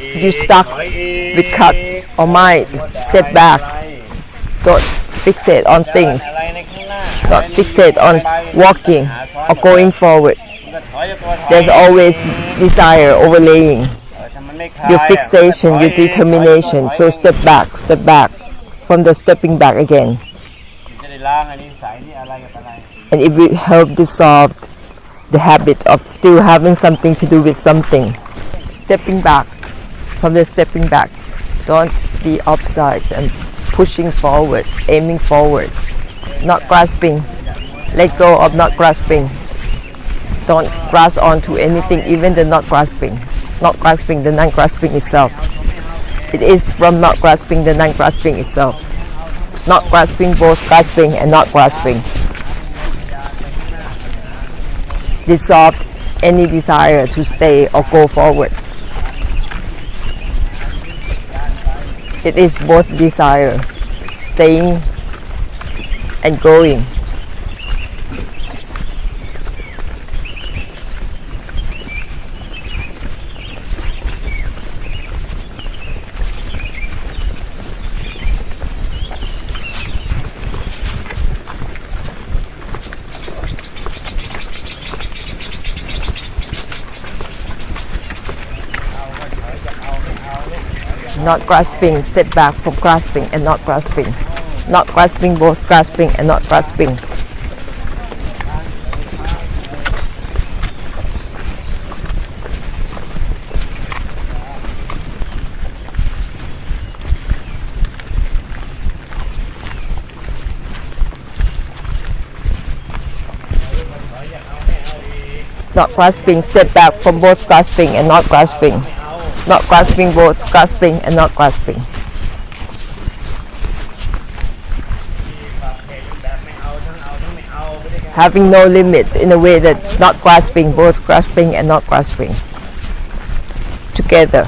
you stuck with cut or might step back. Don't fixate on things. Don't fixate on walking or going forward. There's always desire overlaying your fixation, your determination. So step back from the stepping back again. And it will help dissolve the habit of still having something to do with something. Stepping back from the stepping back. Don't be upside and pushing forward, aiming forward. Not grasping. Let go of not grasping. Don't grasp onto anything, even the not grasping. Not grasping the non-grasping itself. It is from not grasping the non-grasping itself. Not grasping both grasping and not grasping. Dissolve any desire to stay or go forward. It is both desire, staying and going. Not grasping, step back from grasping and not grasping. Not grasping both grasping and not grasping. Not grasping, step back from both grasping and not grasping. Not grasping both grasping and not grasping. Having no limit in a way that not grasping both grasping and not grasping. Together.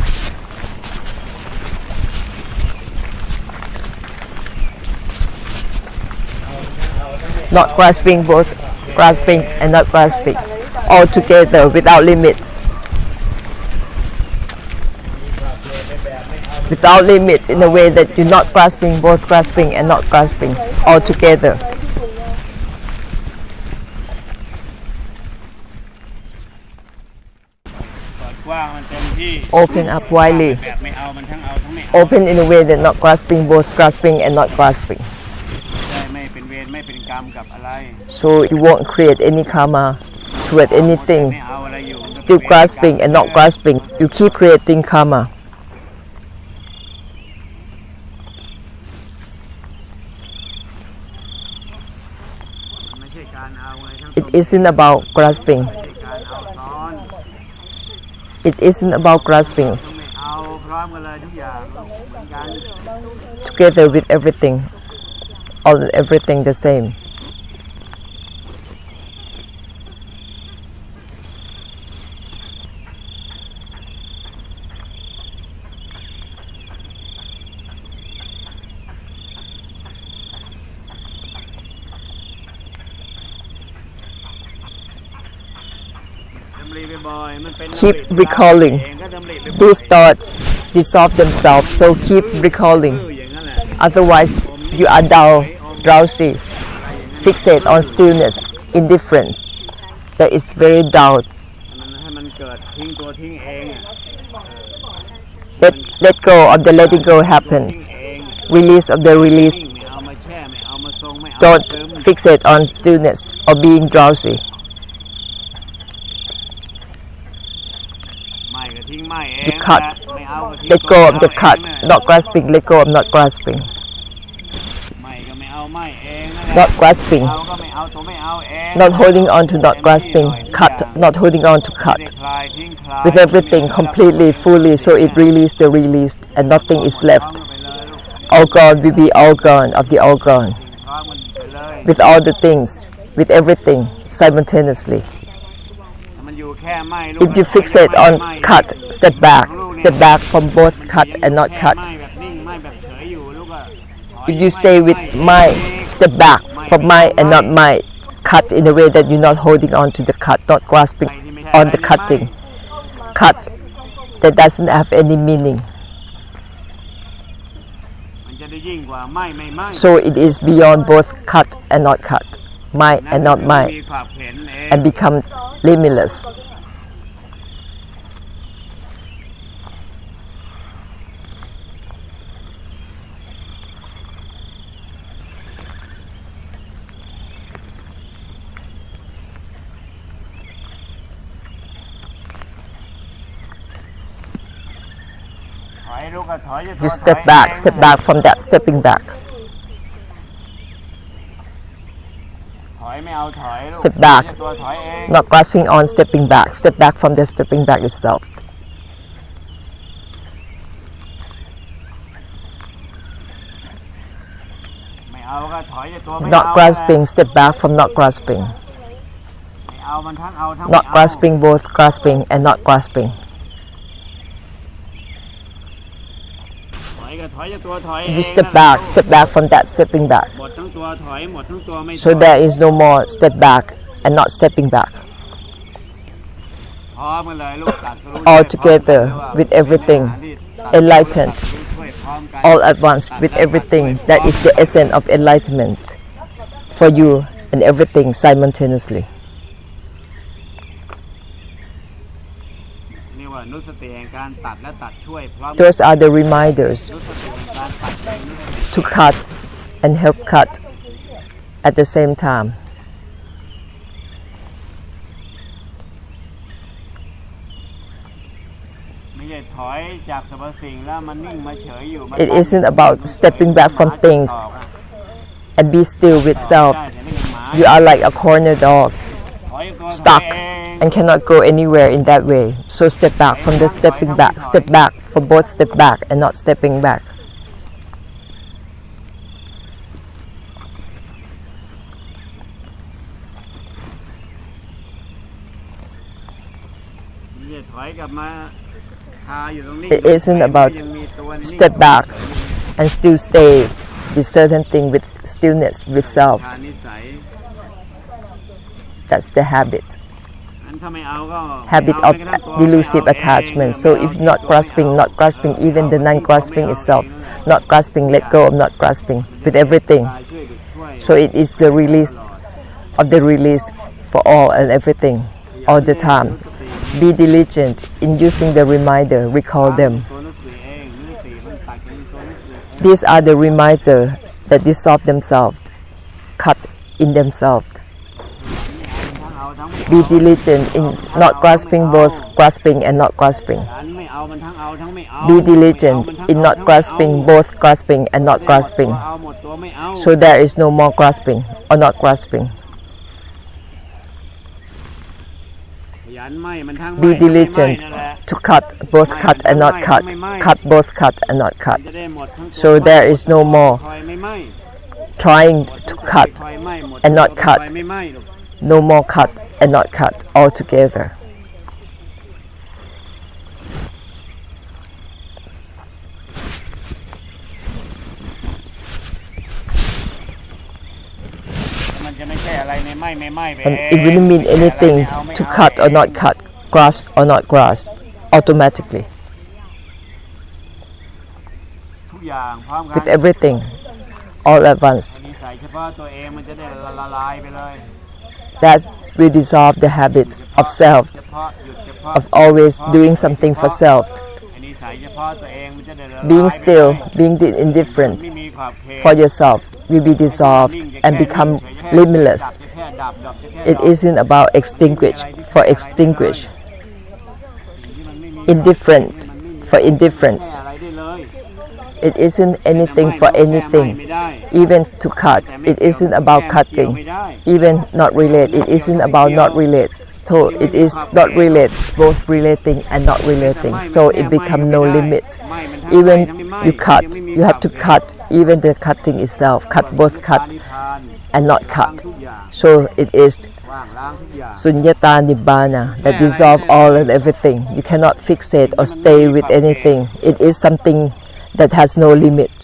Not grasping both grasping and not grasping. All together without limit. Without limit in a way that you're not grasping both grasping and not grasping all together. Open up widely. Open in a way that not grasping both grasping and not grasping. So you won't create any karma toward anything. Still grasping and not grasping. You keep creating karma. It isn't about grasping. It isn't about grasping. Together with everything. All everything the same. Keep recalling. These thoughts dissolve themselves, so keep recalling. Otherwise, you are dull, drowsy, fixate on stillness, indifference. That is very dull. Let go of the letting go happens. Release of the release. Don't fixate on stillness or being drowsy. You cut. Let go of the cut. Not grasping. Let go of not grasping. Not grasping. Not holding on to not grasping. Cut. Not holding on to cut. With everything completely, fully, so it released the released and nothing is left. All gone will be all gone of the all gone. With all the things, with everything simultaneously. If you fixate on cut, step back from both cut and not cut. If you stay with my, step back from my and not my, cut in a way that you're not holding on to the cut, not grasping on the cutting. Cut that doesn't have any meaning. มันจะได้ยิ่งกว่าไม่ไม่ไม่ So it is beyond both cut and not cut, might นั่น and not คือ might, มีความเห็นเอง and become limitless. You step back from that stepping back. ถอยไม่เอาถอยลูก Step back. ตัวถอยเอง Not grasping on stepping back. Step back from the stepping back itself. ไม่เอาก็ถอยตัวไม่ Not เอา grasping. Step back from not grasping. ไม่เอามันทั้งเอาทั้ง Not ไม่เอา grasping, both grasping and not grasping. ถอยก็ถอยตัวถอยเอง You step back from that stepping back. หมดทั้งตัวถอยหมดทั้งตัวไม่ถ So อย there is no more step back and not stepping back. พร้อมกันเลยลูกตัดรู้ All together with everything, enlightened, ช่วยพร้อมกัน all at once with everything. That is the essence of enlightenment for you and everything simultaneously. นี่ว่านุสติแห่งการตัดและตัดช่วยพร้อม Those are the reminders นุสติแห่งการตัดและนุสติ to cut and help cut at the same time. ไม่ใช่ถอยจากสรรพสิ่งแล้วมันนิ่งมาเฉยอยู่มัน It isn't about stepping back from things and be still with self. You are like a corner dog, ถอยตัวถอย stuck เอง and cannot go anywhere in that way. So step back from the stepping back. Step back for both step back and not stepping back. ไม่ใช่ถอยกลับมาคาอยู่ตรงนี้ It isn't about ยังมีตัวนิ่ง step back and still stay with certain thing, with stillness, with self. ขาดนิสัย That's the habit. อันถ้าไม่เอาก็ Habit of delusive attachment. So if not grasping even the non-grasping itself. Not grasping, let go of not grasping with everything. So it is the release of the release for all and everything, all the time. Be diligent in using the reminder, recall them. These are the reminder that dissolve themselves, cut in themselves. Be diligent in not grasping, both grasping and not grasping. Be diligent in not grasping, both grasping and not grasping. So there is no more grasping or not grasping. Be diligent to cut, both cut and not cut. Cut, both cut and not cut. So there is no more trying to cut and not cut. No more cut and not cut altogether. มันจะไม่ใช่อะไรไม่ไหม้ไม่ไหม้ไป And it wouldn't mean anything to cut or not cut, grasp or not grasp, automatically. ทุกอย่างพร้อมกัน With everything, all at once. นิสัยเฉพาะตัวเองมันจะได้ละลายไปเลย That will dissolve the habit of self, เฉพาะหยุดเฉพาะ of always doing something for self. นิสัยเฉพาะตัวเองมันจะได้ละลาย Being ไปเลย still, being indifferent ไม่มีขอบเขต for yourself will be dissolved and become limitless. It isn't about extinguish for extinguish, indifferent for indifference. It isn't anything for anything, even to cut. It isn't about cutting, even not relate. It isn't about not relate. So it is not relate, both relating and not relating. So it become no limit. Even you cut, you have to cut even the cutting itself. Cut, both cut and not cut. So it is sunyata nibbana that dissolve all and everything. You cannot fixate or stay with anything. It is something that has no limit.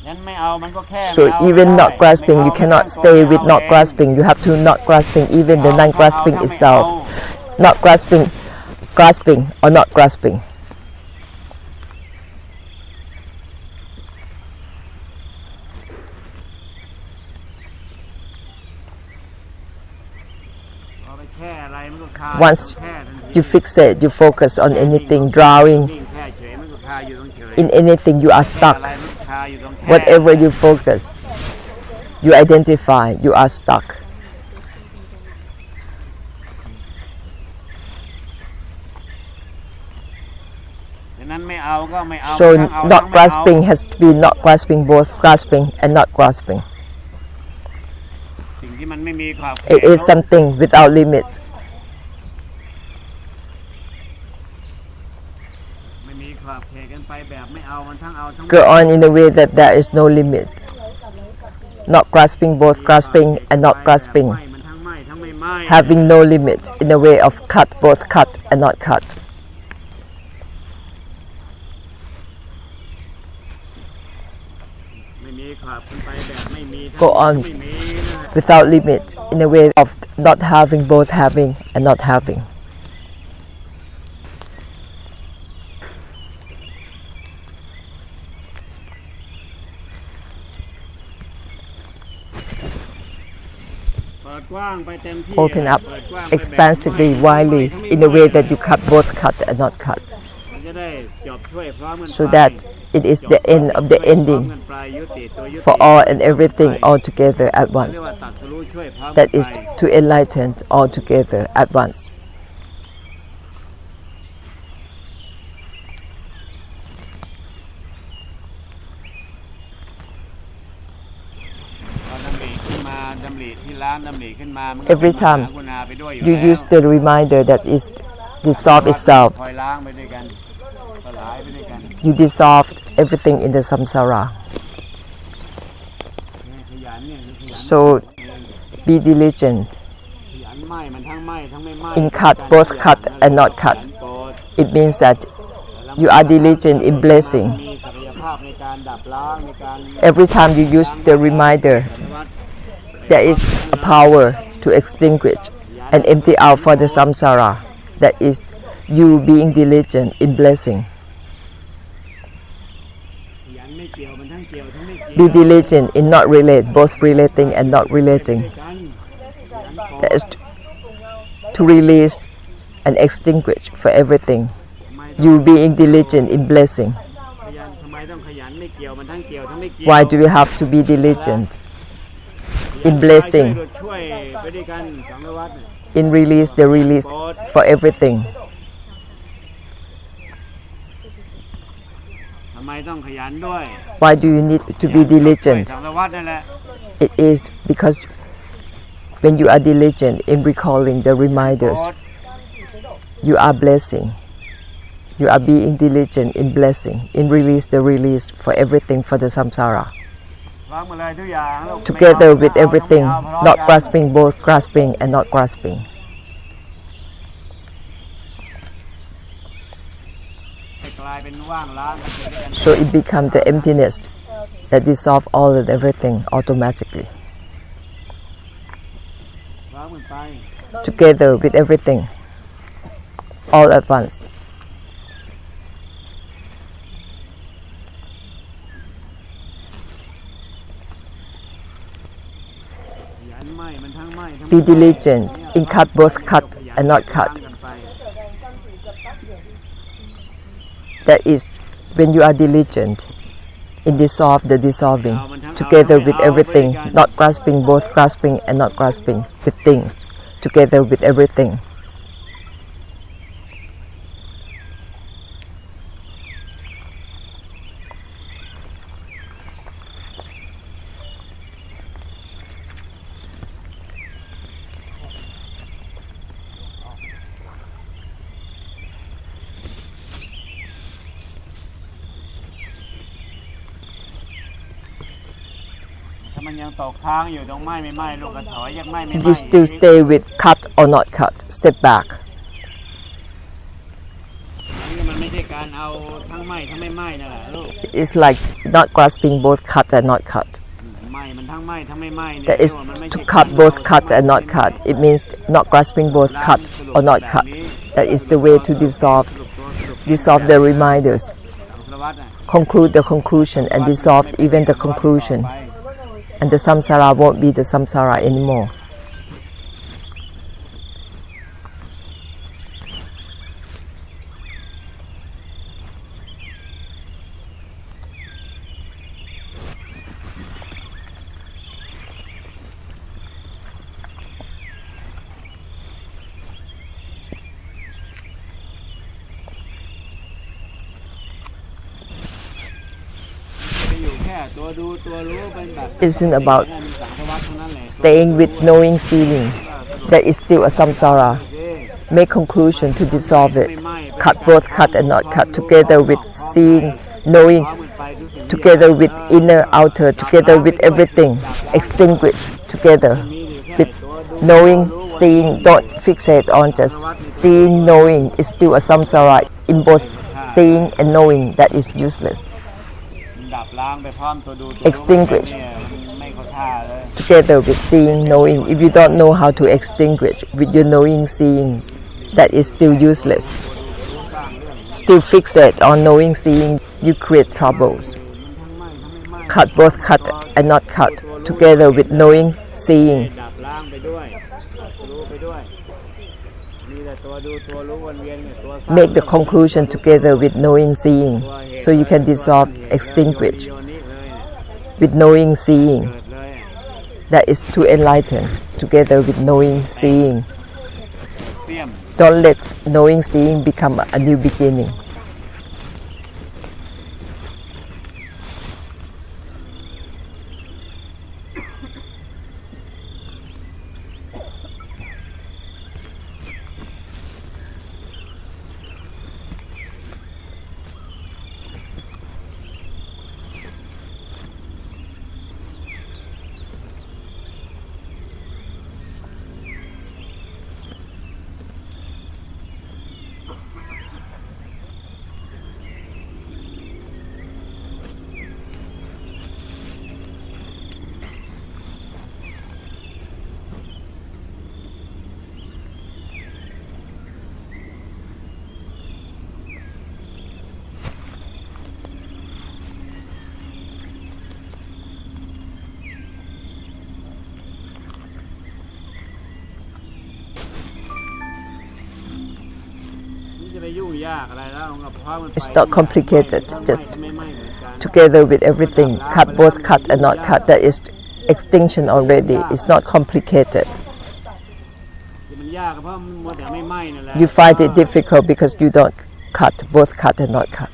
งั้นไม่เอามันก็แค่ So ไม่เอา even ไม่ not ได้ grasping, you ไม่ cannot เอา stay with ไม่ not เอา grasping. You have to not grasping even the non-grasping itself. not grasping, grasping or not grasping. พอไปแค่อะไรมันก็คา Once แค่ทันที you fixate, you focus on anything, drawing นิ่งแค่เฉยมันก็คาอยู่ตรงเฉย in anything, you are แค่ stuck. อะไรมันก็คาอยู่ตรงแค่ Whatever you focused, you identify, you are stuck. ฉะนั้นไม่เอาก็ไม่เอา So ทั้งเอา not ทั้งไม่เอา grasping has to be not grasping, both grasping and not grasping. สิ่งที่มันไม่มีขอบเขต It is something without limit. ไม่มีขอบเขตกันไปแบบไม่เอามันทั้งเอาทั้ง Go on in a way that there is no limit. Not grasping, both grasping and not grasping. ไม่มันทั้งไม่ทั้งไม่ไม่ Having no limit in a way of cut, both cut and not cut. ไม่มีขอบกันไปแบบไม่มีทั้ง Go on ไม่มีนั่นแหละ without limit in a way of not having, both having and not having. เปิดกว้างไปเต็มที่ Open up เปิดกว้างไปแบบ expansively, ไม่ widely ทั้ง in a way that you cut, both cut and not cut. มันจะได้จบช่วยพร้อมกัน So ไป that it is the end of the ช่วยพร้อม ending กันไปยุติตัวยุติ for all and everything all together at เรีย once. กว่าตรัสรู้ช่วยพร้อมกัน That is ไป to enlighten all together at once. พอดำริขึ้นมาดำริที่ร้านดำริขึ้นมามันก็ Every เป็นมหา time กุณาไปด้วยอยู่ You แล้ว use the reminder that is dissolve itself. คอยล้างไปด้วยกันสลายไปด้วยกัน You dissolved everything in the samsara. ขยันเนี่ยขยัน So be diligent ขยันไหม้มันทั้งไหม้ทั้งไม่ไหม้ in cut, both cut and not cut. It means that you are diligent in blessing. มีศักยภาพในการดับล้างในการ Every time you use the reminder, there is a power to extinguish and empty out for the samsara. That is you being diligent in blessing. ขยันไม่เกี่ยวมันทั้งเกี่ยวทั้งไม่เกี่ยว Be diligent in not relate, both relating and not relating. ด้วยกันขยันก่อน That is to release and extinguish for everything. ทำไม You being diligent in blessing. ขยันทำไมต้องขยันไม่เกี่ยวมันทั้งเกี่ยวทั้งไม่เกี่ยว Why do you have to be diligent in blessing, ช่วยไปด้วยกันสังฆวัตรเนี่ย in release the release for everything? ทำไมต้องขยันด้วย Why do you need to be diligent? สังฆวัตรนั่นแหละ It is because when you are diligent in recalling the reminders, you are blessing. You are being diligent in blessing, in release the release for everything for the samsara. วางมาเลยทุกอย่างลูก Together ไม่ with เอา everything, ไม่เอา not grasping, both grasping and not grasping. ให้กลายเป็นว่างล้างกันไปด้วยกัน So it becomes the emptiness that dissolves all and everything automatically. วางมันไป Together with everything, all at once. ขยันไหม้มันทั้งไหม้ทั้ง Be diligent in cut, both cut and not cut. ล้างกันไป That is when you are diligent in dissolve the dissolving, together with everything, not grasping, both grasping and not grasping with things, together with everything.ถ้ามันยังตกค้างอยู่ตรงไหม้ไม่ไหม้ลูกกระถอยยังไหม้ไม่ไหม้ You still stay with cut or not cut, step back. นี่มันไม่ใช่การเอาทั้งไหม้ทั้งไม่ไหม้นั่นแหละลูก It's like not grasping, both cut and not cut. ไหม้ มันทั้งไหม้ทั้งไม่ไหม้เนี่ย That is มันไม่ to ใช่ cut both cut and not cut. It means not grasping both cut or not cut. That is the way to dissolve the reminders, สารวัตรน่ะ conclude the conclusion and dissolve even the conclusion. And the samsara won't be the samsara anymore. Isn't about staying with knowing seeing. That is still a samsara. Make conclusion to dissolve it. Cut both cut and not cut together with seeing, knowing, together with inner, outer, together with everything. Extinguish together with knowing, seeing. Don't fixate on just seeing, knowing. Is still a samsara in both seeing and knowing. That is useless. Extinguish together with seeing, knowing. If you don't know how to extinguish with your knowing, seeing, that is still useless. Still fixate on knowing, seeing, you create troubles. Cut both cut and not cut together with knowing, seeing. Make the conclusion together with knowing, seeing, so you can dissolve, extinguish with knowing, seeing. That is to enlighten together with knowing, seeing. Don't let knowing, seeing become a new beginning. It's not complicated, just together with everything. Cut both cut and not cut. That is extinction already. It's not complicated. You find it difficult because you don't cut both cut and not cut.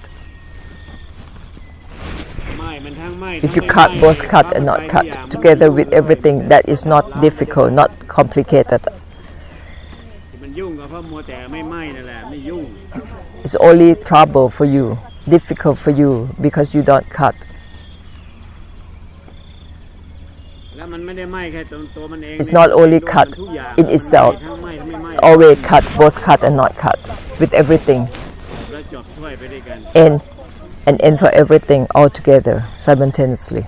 If you cut both cut and not cut together with everything, that is not difficult, not complicated. It's only trouble for you, difficult for you, because you don't cut. It's not only cut in itself. It's always cut, both cut and not cut, with everything. And end for everything all together, simultaneously.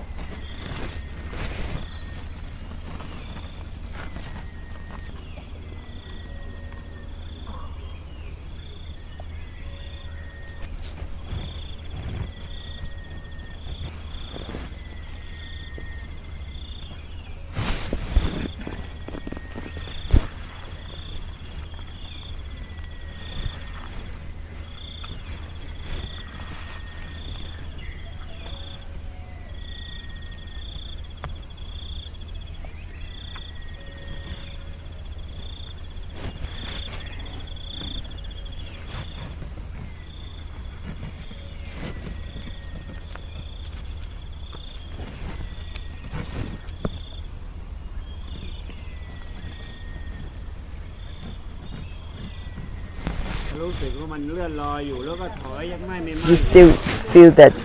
You still feel that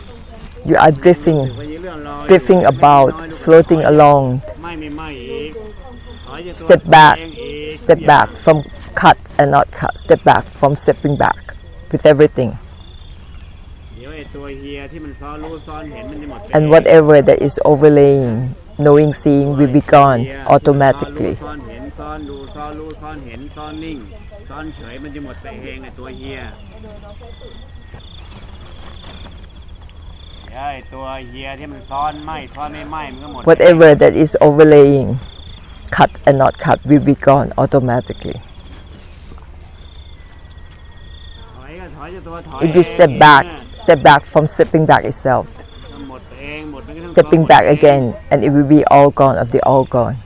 you are drifting about, floating along. Step back from cut and not cut. Step back from stepping back with everything. And whatever that is overlaying knowing, seeing will be gone automatically. ซ่อนเห็นซ่อนดูซ่อนรู้ซ่อนเห็นซ่อนนิ่งซ่อนเฉยมันจะหมดไปเองไอ้ตัวเฮียไอ้ตัวเฮียที่มันซ่อนไม่ซ่อนไม่ไหม้มันก็หมด Whatever that is overlaying, cut and not cut, will be gone automatically. ถอยก็ถอยจะตัวถอย If you step back from stepping back itself, หมดเองหมดไปทั้ง stepping back again, and it will be all gone of the all gone.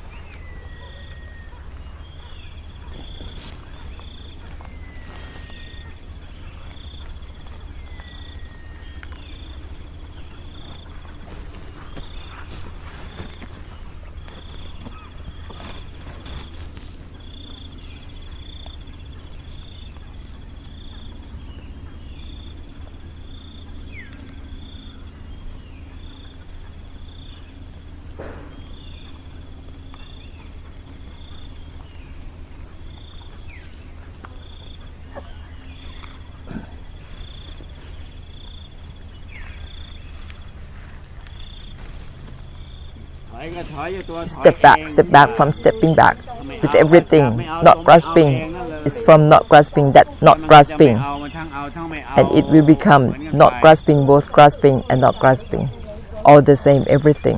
ถอยก็ถอยอยู่ตัวถอย Step back from stepping back with everything. Not grasping is from not grasping that not grasping, เอามันทั้งเอาทั้งไม่เอา and it will become not grasping, both grasping and not grasping, all the same, everything.